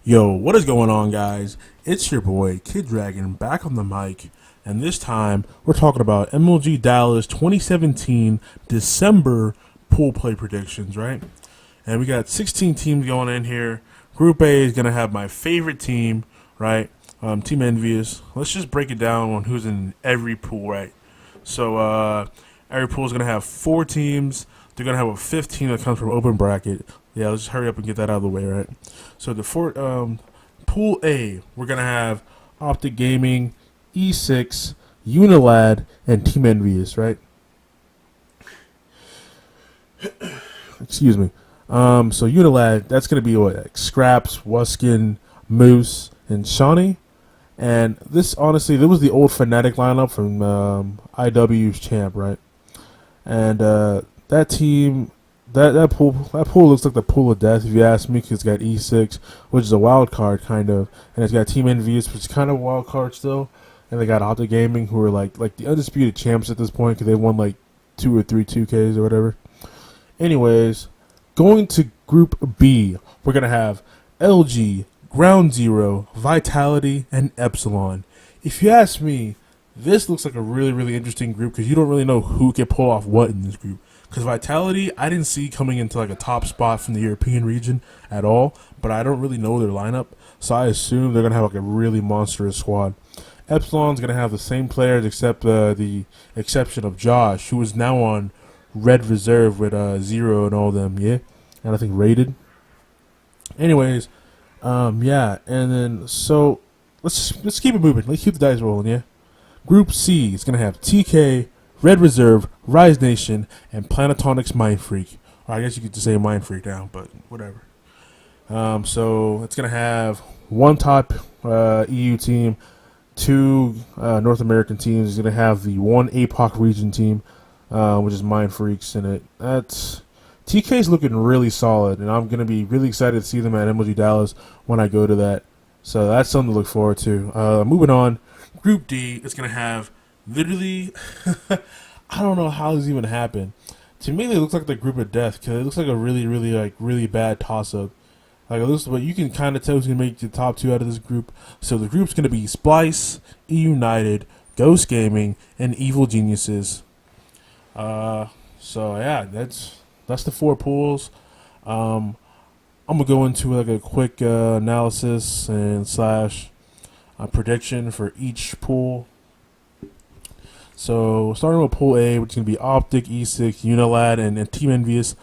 Yo, what is going on, guys? It's your boy, Kiddragon, back on the mic, and this time we're talking about MLG Dallas 2017 December pool play predictions, right? And we got 16 teams going in here. Group A is going to have my favorite team, right? Team Envious. Let's just break it down on who's in every pool, right? So, every pool is going to have four teams. They're going to have a fifth team that comes from open bracket. Yeah, let's just hurry up and get that out of the way, right? So pool A, we're gonna have Octi Gaming, E6, Unilad, and Team Envious, right? Excuse me. So Unilad, that's gonna be what, like Scraps, Wuskin, Moose, and Shawnee. And this, honestly, that was the old Fnatic lineup from IW's champ, right? And that team, that pool looks like the pool of death, if you ask me, because it's got E6, which is a wild card kind of, and it's got Team Envious, which is kind of a wild card still, and they got Octi Gaming, who are like the undisputed champs at this point because they won like 2 or 3 2Ks or whatever. Anyways, going to Group B, we're gonna have LG, Ground Zero, Vitality, and Epsilon. If you ask me, this looks like a really interesting group because you don't really know who can pull off what in this group. Because Vitality, I didn't see coming into like a top spot from the European region at all, but I don't really know their lineup, so I assume they're gonna have like a really monstrous squad. Epsilon's gonna have the same players except the exception of Josh, who is now on red reserve with Zero and all them, yeah, and I think rated. Anyways, yeah, and then so let's keep it moving. Let's keep the dice rolling, yeah. Group C is gonna have TK, Red Reserve, Rise Nation, and Planetonics Mind Freak. Or I guess you could just say Mind Freak now, but whatever. So it's gonna have one top EU team, two North American teams. It's gonna have the one APOC region team, which is Mind Freaks in it. That's TK's looking really solid, and I'm gonna be really excited to see them at MLG Dallas when I go to that. So that's something to look forward to. Moving on, Group D is gonna have literally, I don't know how this even happened. To me, it looks like the group of death because it looks like a really bad toss up. Like it looks, but you can kind of tell who's gonna make the top two out of this group. So the group's gonna be Splice, E United, Ghost Gaming, and Evil Geniuses. So yeah, that's the four pools. I'm gonna go into like a quick analysis and slash prediction for each pool. So starting with Pool A, which is going to be Optic, E6, Unilad, and Team Envious.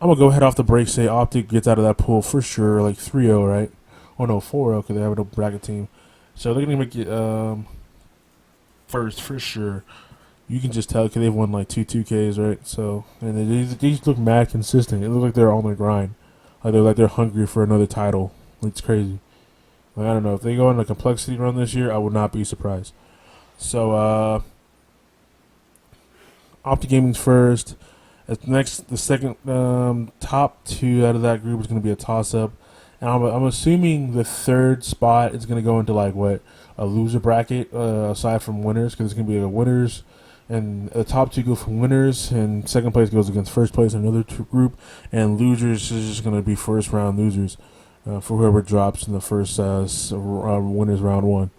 I'm going to go ahead off the break, say Optic gets out of that pool for sure, like 3-0, right? Oh no, 4-0 because they have a bracket team. So they're going to make it first for sure. You can just tell because they've won like 2 2Ks, right? So, and they just look mad consistent. It looks like they're on the grind. Like they're hungry for another title. It's crazy. Like, I don't know. If they go on a complexity run this year, I would not be surprised. So, Octi Gaming's first. The second top two out of that group is going to be a toss-up. And I'm assuming the third spot is going to go into like what, a loser bracket aside from winners, because it's going to be a winners, and the top two go from winners, and second place goes against first place in another group, and losers is just going to be first round losers for whoever drops in the first winners round one.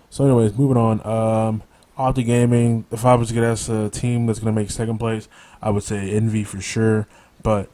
So anyways, moving on. Octi Gaming, if I was to get asked a team that's going to make second place, I would say Envy for sure. But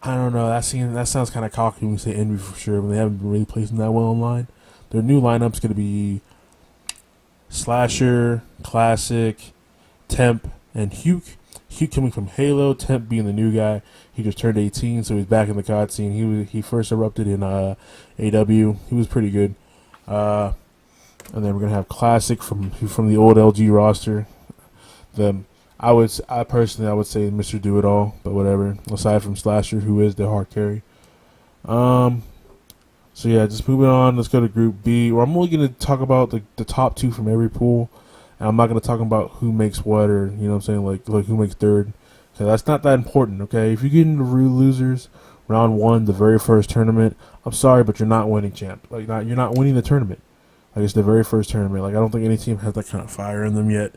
I don't know. That sounds kind of cocky when we say Envy for sure, when they haven't been really placing that well online. Their new lineup's going to be Slasher, Classic, Temp, and Huke. Huke coming from Halo, Temp being the new guy. He just turned 18, so he's back in the COD scene. He first erupted in AW. He was pretty good. And then we're gonna have Classic from the old LG roster. I personally would say Mr. Do It All, but whatever. Aside from Slasher, who is the hard carry. So yeah, just moving on. Let's go to Group B, where I'm only gonna talk about the top two from every pool, and I'm not gonna talk about who makes what, or you know what I'm saying, like who makes third. So that's not that important, okay? If you get into losers round one, the very first tournament, I'm sorry, but you're not winning, champ. You're not winning the tournament. Like, it's the very first tournament. Like, I don't think any team has that kind of fire in them yet.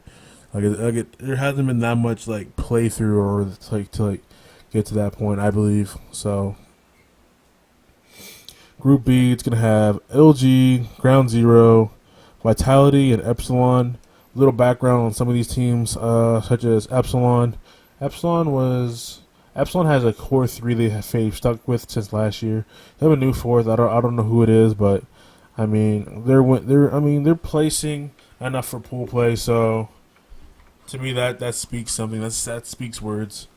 There hasn't been that much like playthrough or to get to that point, I believe. So Group B, it's gonna have LG, Ground Zero, Vitality, and Epsilon. Little background on some of these teams, such as Epsilon. Epsilon has a core three they've stuck with since last year. They have a new fourth. I don't know who it is, but I mean they're placing enough for pool play. So to me that speaks something. That speaks words.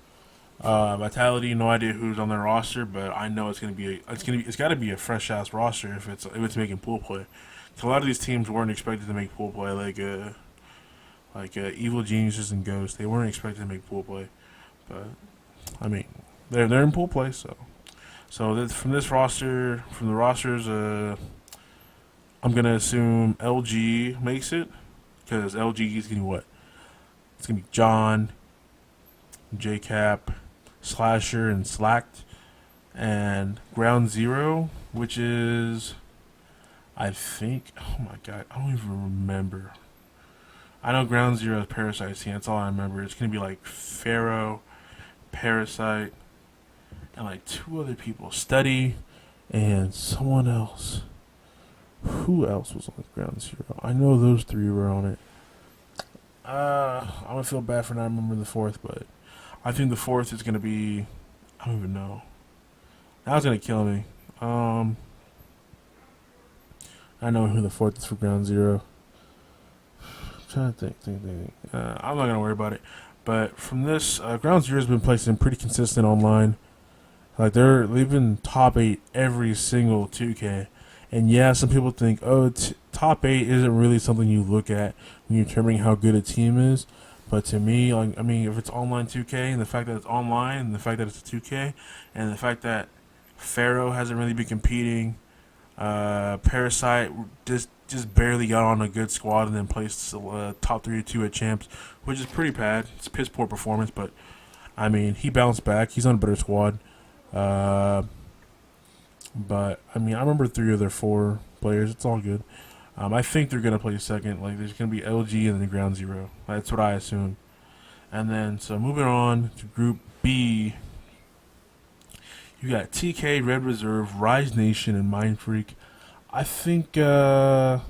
Vitality, no idea who's on their roster, but I know it's got to be a fresh ass roster if it's making pool play. So a lot of these teams weren't expected to make pool play, like Evil Geniuses and Ghosts. They weren't expected to make pool play, but I mean they're in pool play. So from the rosters, I'm gonna assume LG makes it because LG is gonna be what? It's gonna be John, JCap, Slasher, and Slacked, and Ground Zero, which is, I think, oh my god, I don't even remember. I know Ground Zero is Parasite team. That's all I remember. It's gonna be like Pharaoh, Parasite, and like two other people, Study, and someone else. Who else was on Ground Zero? I know those three were on it. I'm gonna feel bad for not remembering the fourth, but I think the fourth is gonna be, I don't even know. That was gonna kill me. I know who the fourth is for Ground Zero. I'm trying to think. I'm not gonna worry about it. But from this, Ground Zero has been placing pretty consistent online. Like they've been top 8 every single 2K. And yeah, some people think, oh, top 8 isn't really something you look at when you're determining how good a team is. But to me, like, I mean, if it's online 2K, and the fact that it's online, and the fact that it's a 2K, and the fact that Pharaoh hasn't really been competing, Parasite just barely got on a good squad and then placed top 3 or 2 at champs, which is pretty bad. It's a piss poor performance, but I mean, he bounced back. He's on a better squad. But I mean, I remember 3 of their 4 players. It's all good. I think they're gonna play second. Like, there's gonna be LG and then Ground Zero. That's what I assume. And then, so moving on to Group B, you got TK, Red Reserve, Rise Nation, and Mind Freak. I think TK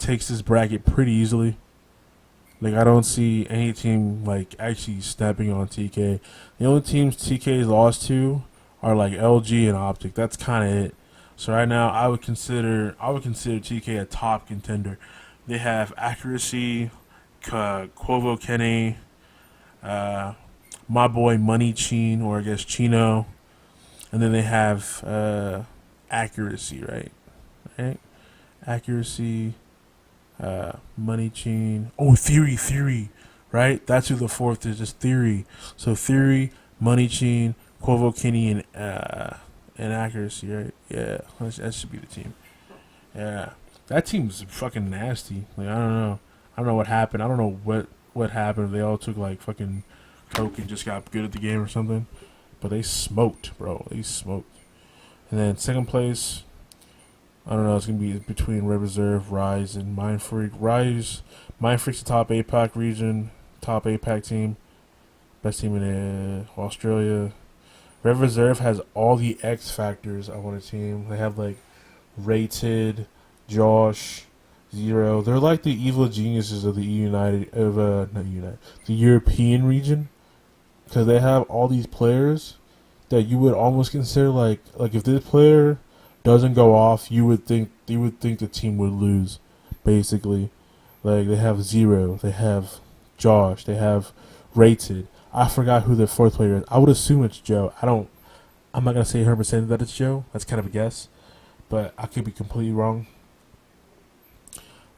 takes this bracket pretty easily. Like, I don't see any team like actually stepping on TK. The only teams TK's lost to are like LG and Optic. That's kind of it. So right now, I would consider TK a top contender. They have accuracy, Quovo Kenny, my boy Money Chin, or I guess Chino, and then they have accuracy, right? Right? Accuracy, Money Chin. Oh, Theory, right? That's who the fourth is. Just Theory. So Theory, Money Chin, Quovo Kenny, and accuracy, right? Yeah, that should be the team. Yeah, that team's fucking nasty. Like, I don't know what happened. I don't know what happened. They all took like fucking coke and just got good at the game or something. But they smoked, bro. They smoked. And then second place, I don't know. It's gonna be between Red Reserve, Rise, and Mind Freak. Mind Freak's the top APAC region, top APAC team, best team in Australia. Red Reserve has all the X factors on a team. They have like Rated, Josh, Zero. They're like the evil geniuses of the the European region, because they have all these players that you would almost consider like if this player doesn't go off, you would think the team would lose, basically. Like, they have Zero, they have Josh, they have Rated. I forgot who the fourth player is. I would assume it's Joe. I'm not gonna say 100% that it's Joe. That's kind of a guess, but I could be completely wrong.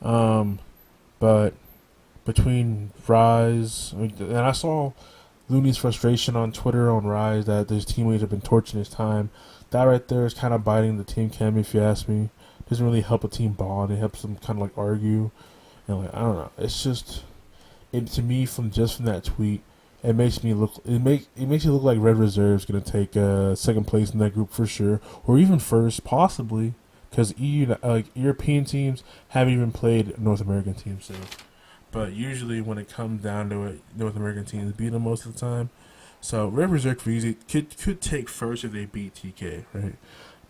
But between Rise, and I saw Looney's frustration on Twitter on Rise that his teammates have been torching his time. That right there is kind of biting the team chem, if you ask me. Doesn't really help a team bond. It helps them kind of like argue, and like, I don't know. It's just, to me, from that tweet, it makes me look. It makes it look like Red Reserve's gonna take second place in that group for sure, or even first, possibly, because European teams haven't even played North American teams. So, but usually when it comes down to it, North American teams beat them most of the time. So Red Reserve could take first if they beat TK, right?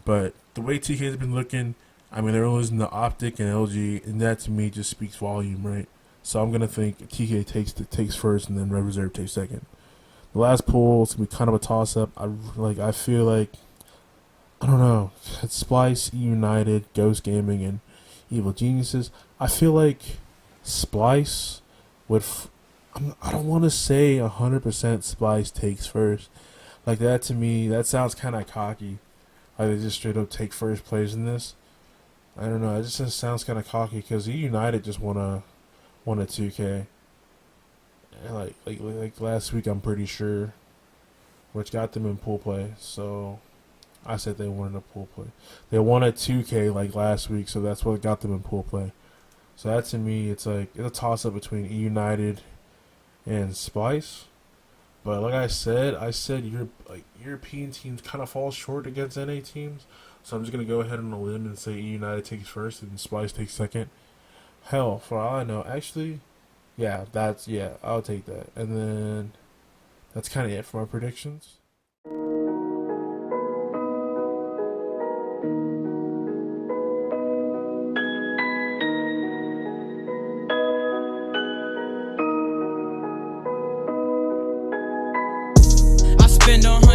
But the way TK's been looking, I mean, they're losing the Optic and LG, and that to me just speaks volume, right? So I'm gonna think TK takes first, and then Red Reserve takes second. The last pool is gonna be kind of a toss up. I feel like I don't know. It's Splice, United, Ghost Gaming, and Evil Geniuses. I feel like Splice would. I don't want to say 100% Splice takes first. Like that to me, that sounds kind of cocky. Like they just straight up take first place in this. I don't know. It just sounds kind of cocky because United just won a 2K. And like last week, I'm pretty sure, which got them in pool play. So I said they won a pool play. They won a 2K like last week, so that's what got them in pool play. So that to me, it's like it's a toss up between United and Splice. But like I said European teams kind of fall short against NA teams. So I'm just gonna go ahead on a limb and say United takes first and Splice takes second. Hell, for all I know, actually, yeah, I'll take that. And then that's kind of it for my predictions. Spend 100